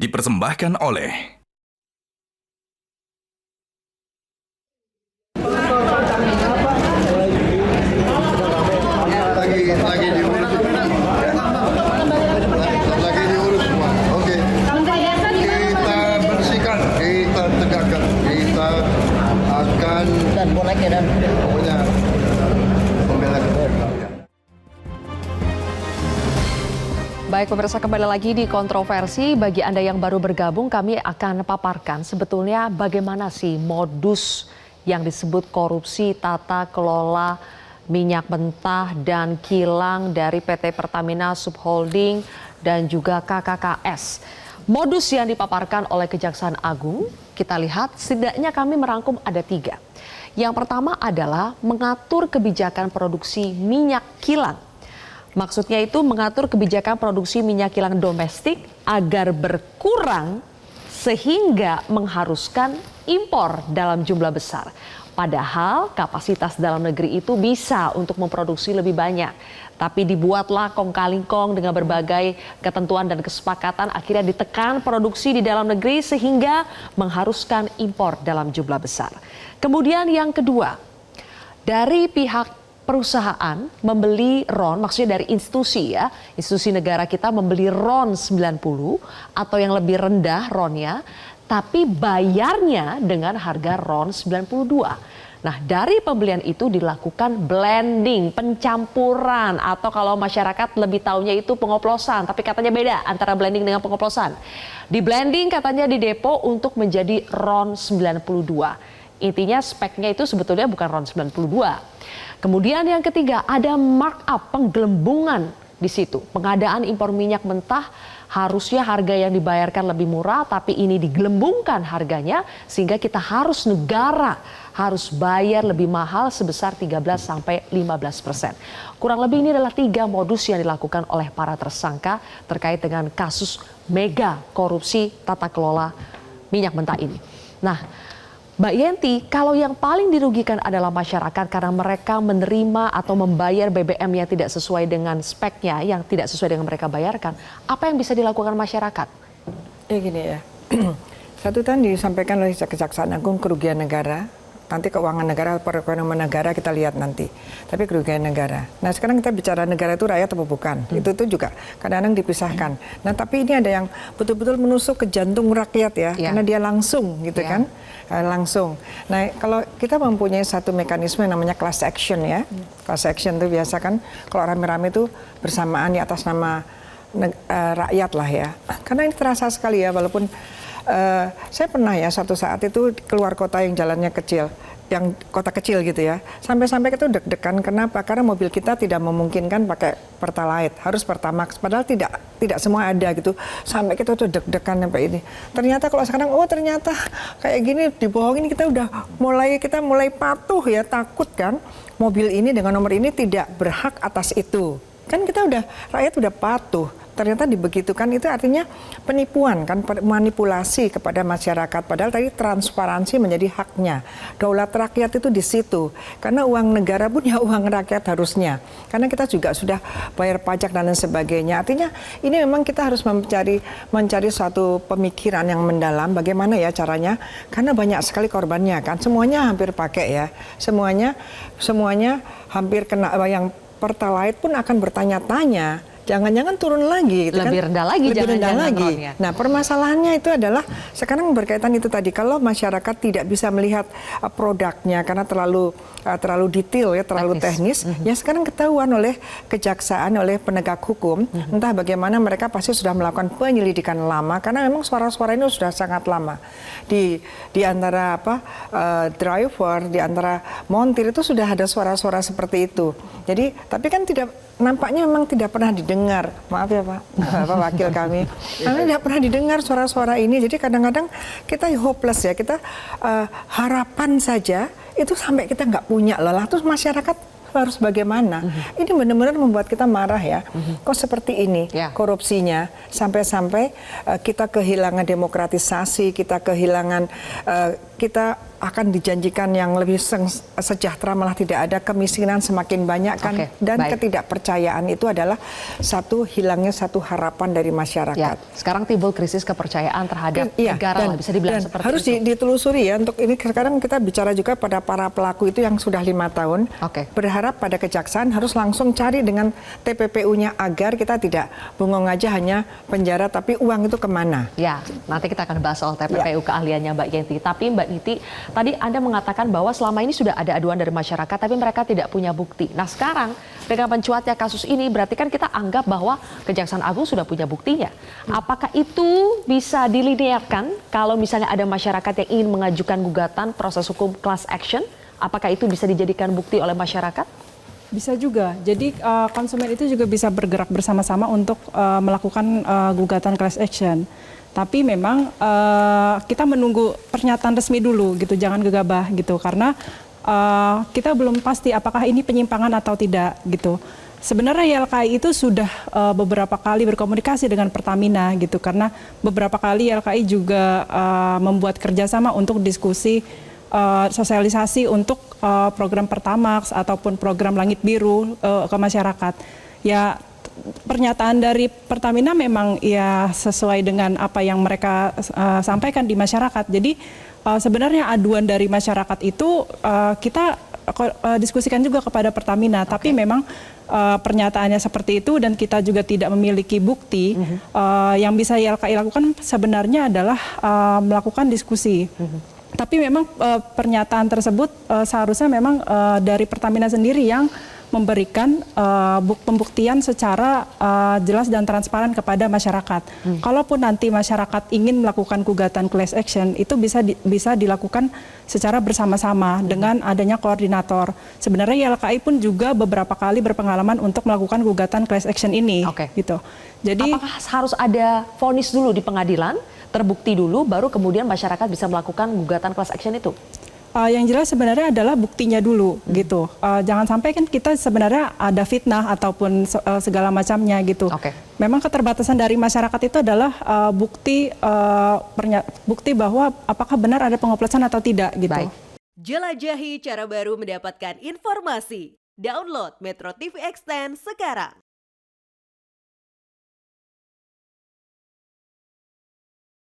dipersembahkan oleh lagi diurus semua. Oke. Kita bersihkan, kita tegakkan, kita akan dan boleh dan pokoknya membela. Baik pemirsa, kembali lagi di Kontroversi. Bagi Anda yang baru bergabung, kami akan paparkan sebetulnya bagaimana sih modus yang disebut korupsi tata kelola minyak mentah dan kilang dari PT Pertamina Subholding dan juga KKKS. Modus yang dipaparkan oleh Kejaksaan Agung, kita lihat setidaknya kami merangkum ada 3. Yang pertama adalah mengatur kebijakan produksi minyak kilang. Maksudnya itu mengatur kebijakan produksi minyak kilang domestik agar berkurang sehingga mengharuskan impor dalam jumlah besar. Padahal kapasitas dalam negeri itu bisa untuk memproduksi lebih banyak. Tapi dibuatlah kong-kalingkong dengan berbagai ketentuan dan kesepakatan, akhirnya ditekan produksi di dalam negeri sehingga mengharuskan impor dalam jumlah besar. Kemudian yang kedua, dari pihak perusahaan membeli RON, maksudnya dari institusi ya, institusi negara kita membeli RON 90 atau yang lebih rendah RON-nya, tapi bayarnya dengan harga RON 92. Nah, dari pembelian itu dilakukan blending, pencampuran, atau kalau masyarakat lebih tahunya itu pengoplosan, tapi katanya beda antara blending dengan pengoplosan. Di blending katanya di depo untuk menjadi RON 92. Intinya speknya itu sebetulnya bukan RON 92. Kemudian yang ketiga ada markup, penggelembungan di situ. Pengadaan impor minyak mentah harusnya harga yang dibayarkan lebih murah, tapi ini digelembungkan harganya sehingga kita negara harus bayar lebih mahal sebesar 13-15%. Kurang lebih ini adalah 3 modus yang dilakukan oleh para tersangka terkait dengan kasus mega korupsi tata kelola minyak mentah ini. Nah, Mbak Yenti, kalau yang paling dirugikan adalah masyarakat karena mereka menerima atau membayar BBM yang tidak sesuai dengan speknya, yang tidak sesuai dengan mereka bayarkan, apa yang bisa dilakukan masyarakat? Ya gini ya, satu tadi disampaikan oleh Kejaksaan Agung kerugian negara, nanti keuangan negara, perekonomian negara kita lihat nanti, tapi kerugian negara. Nah sekarang kita bicara negara itu rakyat atau bukan, itu juga kadang-kadang dipisahkan. Nah tapi ini ada yang betul-betul menusuk ke jantung rakyat ya, karena dia langsung gitu kan. Langsung. Nah, kalau kita mempunyai satu mekanisme yang namanya class action ya. Class action itu biasa kan kalau rame-rame itu bersamaan di atas nama rakyat lah ya. Karena ini terasa sekali ya, walaupun saya pernah ya suatu saat itu keluar kota yang jalannya kecil, yang kota kecil gitu ya. Sampai-sampai itu deg-degan. Kenapa? Karena mobil kita tidak memungkinkan pakai Pertalite, harus Pertamax. Padahal tidak semua ada gitu. Sampai kita tuh deg-degan sampai ini. Ternyata kalau sekarang, ternyata kayak gini dibohongin, kita mulai patuh ya, takut kan. Mobil ini dengan nomor ini tidak berhak atas itu. Kan rakyat udah patuh. Ternyata dibegitukan itu artinya penipuan kan, manipulasi kepada masyarakat. Padahal tadi transparansi menjadi haknya. Daulat rakyat itu di situ. Karena uang negara pun ya uang rakyat harusnya. Karena kita juga sudah bayar pajak dan lain sebagainya. Artinya ini memang kita harus mencari suatu pemikiran yang mendalam. Bagaimana ya caranya? Karena banyak sekali korbannya kan. Semuanya hampir pakai ya. Semuanya hampir kena, yang Pertalite pun akan bertanya-tanya. Jangan-jangan turun lagi, gitu lebih kan? rendah lagi, lebih rendah lagi. Ronnya. Nah, permasalahannya itu adalah sekarang berkaitan itu tadi, kalau masyarakat tidak bisa melihat produknya karena terlalu detail ya, terlalu teknis, ya sekarang ketahuan oleh kejaksaan, oleh penegak hukum, entah bagaimana mereka pasti sudah melakukan penyelidikan lama karena memang suara-suara ini sudah sangat lama. Di antara driver, di antara montir itu sudah ada suara-suara seperti itu. Jadi, tapi kan nampaknya memang tidak pernah didengar. Maaf ya Pak, wakil kami. Karena tidak pernah didengar suara-suara ini. Jadi kadang-kadang kita hopeless ya. Kita harapan saja itu sampai kita nggak punya lelah. Terus masyarakat harus bagaimana? Ini benar-benar membuat kita marah ya. Kok seperti ini korupsinya sampai-sampai kita kehilangan demokratisasi, kita kehilangan kita akan dijanjikan yang lebih sejahtera, malah tidak ada kemiskinan semakin banyak kan. Oke, Dan baik. ketidakpercayaan itu adalah hilangnya satu harapan dari masyarakat. Ya, sekarang timbul krisis kepercayaan terhadap negara lah, bisa dibilang seperti harus itu. ditelusuri ya. Untuk ini sekarang kita bicara juga pada para pelaku itu yang sudah 5 tahun. Oke. Berharap pada kejaksaan harus langsung cari dengan TPPU-nya agar kita tidak bengong aja hanya penjara, tapi uang itu kemana? Ya, nanti kita akan bahas soal TPPU keahliannya Mbak Yenti. Tapi Mbak Niti, tadi Anda mengatakan bahwa selama ini sudah ada aduan dari masyarakat, tapi mereka tidak punya bukti. Nah sekarang dengan mencuatnya kasus ini, berarti kan kita anggap bahwa Kejaksaan Agung sudah punya buktinya. Apakah itu bisa dilinearkan kalau misalnya ada masyarakat yang ingin mengajukan gugatan proses hukum class action? Apakah itu bisa dijadikan bukti oleh masyarakat? Bisa juga. Jadi konsumen itu juga bisa bergerak bersama-sama untuk melakukan gugatan class action. Tapi memang kita menunggu pernyataan resmi dulu gitu, jangan gegabah gitu, karena kita belum pasti apakah ini penyimpangan atau tidak gitu. Sebenarnya YLKI itu sudah beberapa kali berkomunikasi dengan Pertamina gitu, karena beberapa kali YLKI juga membuat kerjasama untuk diskusi sosialisasi untuk program Pertamax ataupun program Langit Biru ke masyarakat. Ya, pernyataan dari Pertamina memang ya sesuai dengan apa yang mereka sampaikan di masyarakat. Jadi sebenarnya aduan dari masyarakat itu kita diskusikan juga kepada Pertamina, tapi memang pernyataannya seperti itu dan kita juga tidak memiliki bukti. Yang bisa YLKI lakukan sebenarnya adalah melakukan diskusi. Tapi memang pernyataan tersebut seharusnya memang dari Pertamina sendiri yang memberikan pembuktian secara jelas dan transparan kepada masyarakat. Kalaupun nanti masyarakat ingin melakukan gugatan class action, itu bisa dilakukan secara bersama-sama dengan adanya koordinator. Sebenarnya YLKI pun juga beberapa kali berpengalaman untuk melakukan gugatan class action ini. Oke. Gitu. Jadi apakah harus ada vonis dulu di pengadilan, terbukti dulu, baru kemudian masyarakat bisa melakukan gugatan class action itu? yang jelas sebenarnya adalah buktinya dulu gitu. Jangan sampai kan kita sebenarnya ada fitnah ataupun segala macamnya gitu. Oke. Memang keterbatasan dari masyarakat itu adalah bukti bahwa apakah benar ada pengoplosan atau tidak gitu. Baik. Jelajahi cara baru mendapatkan informasi. Download Metro TV Extend sekarang.